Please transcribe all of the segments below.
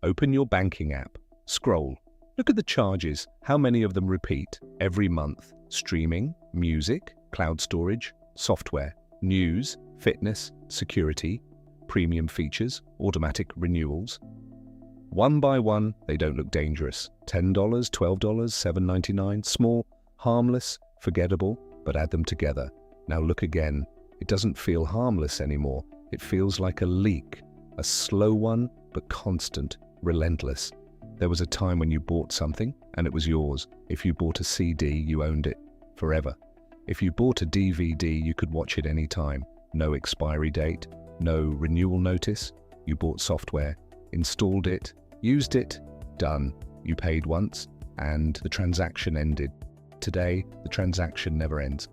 Open your banking app. Scroll. Look at the charges. How many of them repeat every month? Streaming, music, cloud storage, software, news, fitness, security, premium features, automatic renewals. One by one, they don't look dangerous. $10, $12, $7.99, small, harmless, forgettable, but add them together. Now look again. It doesn't feel harmless anymore. It feels like a leak, a slow one, but constant, relentless. There was a time when you bought something and it was yours. If you bought a CD, you owned it forever. If you bought a DVD, you could watch it any time. No expiry date, no renewal notice. You bought software, installed it, used it, done. You paid once and the transaction ended. Today, the transaction never ends.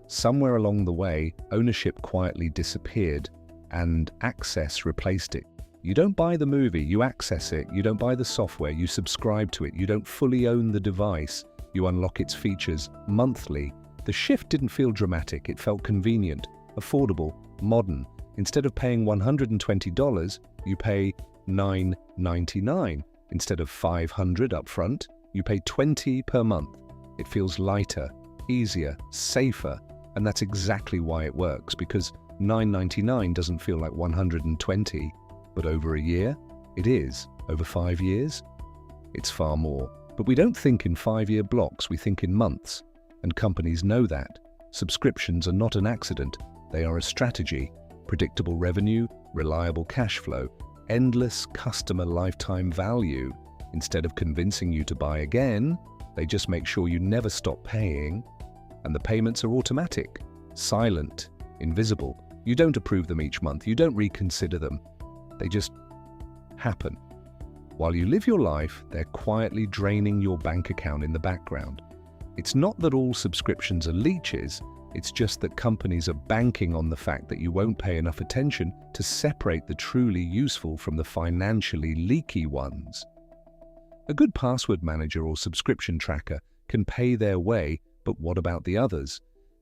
Somewhere along the way, ownership quietly disappeared and access replaced it. You don't buy the movie, you access it. You don't buy the software, you subscribe to it. You don't fully own the device, you unlock its features monthly. The shift didn't feel dramatic, it felt convenient, affordable, modern. Instead of paying $120, you pay $9.99. Instead of $500 upfront, you pay $20 per month. It feels lighter, easier, safer, and that's exactly why it works, because $9.99 doesn't feel like $120, but over a year, it is. Over 5 years, it's far more. But we don't think in 5-year blocks, we think in months. And companies know that. Subscriptions are not an accident, they are a strategy. Predictable revenue, reliable cash flow, endless customer lifetime value. Instead of convincing you to buy again, they just make sure you never stop paying. And the payments are automatic, silent, invisible. You don't approve them each month, you don't reconsider them. They just happen. While you live your life, they're quietly draining your bank account in the background. It's not that all subscriptions are leeches, it's just that companies are banking on the fact that you won't pay enough attention to separate the truly useful from the financially leaky ones. A good password manager or subscription tracker can pay their way, but what about the others?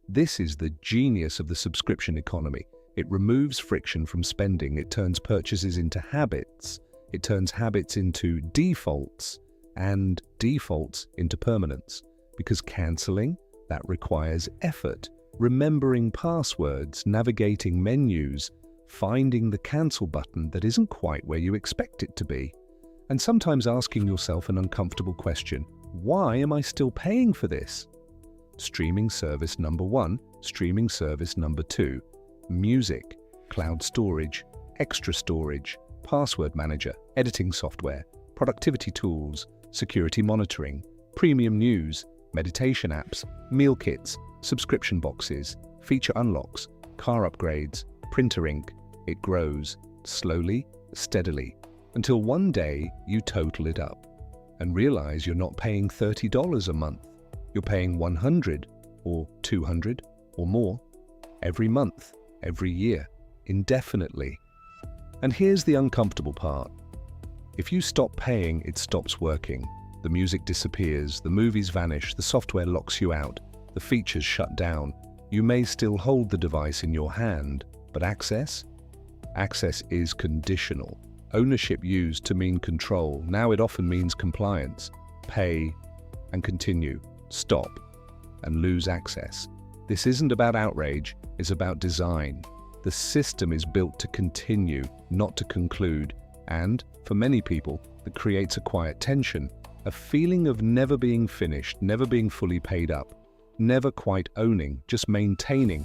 This is the genius of the subscription economy. It removes friction from spending, it turns purchases into habits, it turns habits into defaults, and defaults into permanence. Because cancelling, that requires effort. Remembering passwords, navigating menus, finding the cancel button that isn't quite where you expect it to be. And sometimes asking yourself an uncomfortable question, why am I still paying for this? Streaming service number 1, streaming service number 2. Music, cloud storage, extra storage, password manager, editing software, productivity tools, security monitoring, premium news, meditation apps, meal kits, subscription boxes, feature unlocks, car upgrades, printer ink. It grows, slowly, steadily, until one day you total it up and realize you're not paying $30 a month. You're paying $100 or $200 or more every month, every year, indefinitely. And here's the uncomfortable part. If you stop paying, it stops working. The music disappears, the movies vanish, the software locks you out, the features shut down. You may still hold the device in your hand, but access? Access is conditional. Ownership used to mean control. Now it often means compliance. Pay and continue. Stop and lose access. This isn't about outrage, it's about design. The system is built to continue, not to conclude. And, for many people, that creates a quiet tension, a feeling of never being finished, never being fully paid up, never quite owning, just maintaining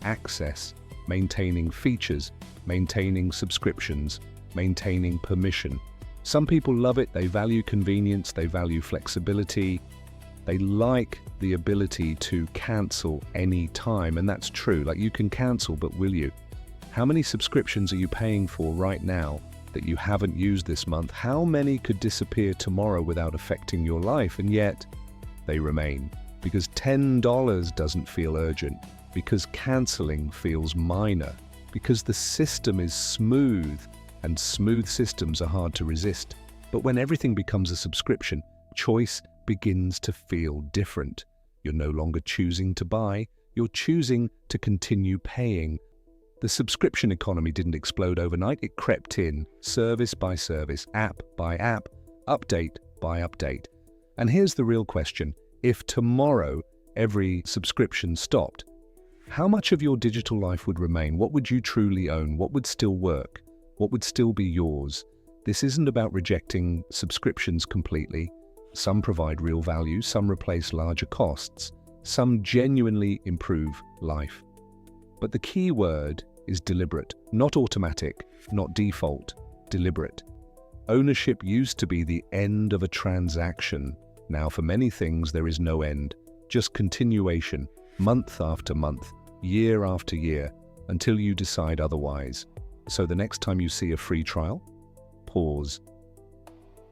access, maintaining features, maintaining subscriptions, maintaining permission. Some people love it, they value convenience, they value flexibility, they like the ability to cancel any time, and that's true. Like, you can cancel, but will you? How many subscriptions are you paying for right now that you haven't used this month? How many could disappear tomorrow without affecting your life? And yet, they remain. Because $10 doesn't feel urgent. Because canceling feels minor. Because the system is smooth, and smooth systems are hard to resist. But when everything becomes a subscription, choice begins to feel different. You're no longer choosing to buy, you're choosing to continue paying. The subscription economy didn't explode overnight, it crept in, service by service, app by app, update by update. And here's the real question. If tomorrow every subscription stopped, how much of your digital life would remain? What would you truly own? What would still work? What would still be yours? This isn't about rejecting subscriptions completely. Some provide real value, some replace larger costs, some genuinely improve life. But the key word is deliberate, not automatic, not default, deliberate. Ownership used to be the end of a transaction. Now for many things there is no end, just continuation, month after month, year after year, until you decide otherwise. So the next time you see a free trial, pause.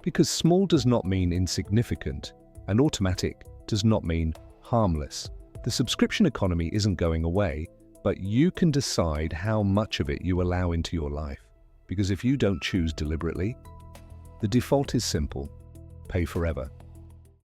Because small does not mean insignificant, and automatic does not mean harmless. The subscription economy isn't going away, but you can decide how much of it you allow into your life. Because if you don't choose deliberately, the default is simple: pay forever.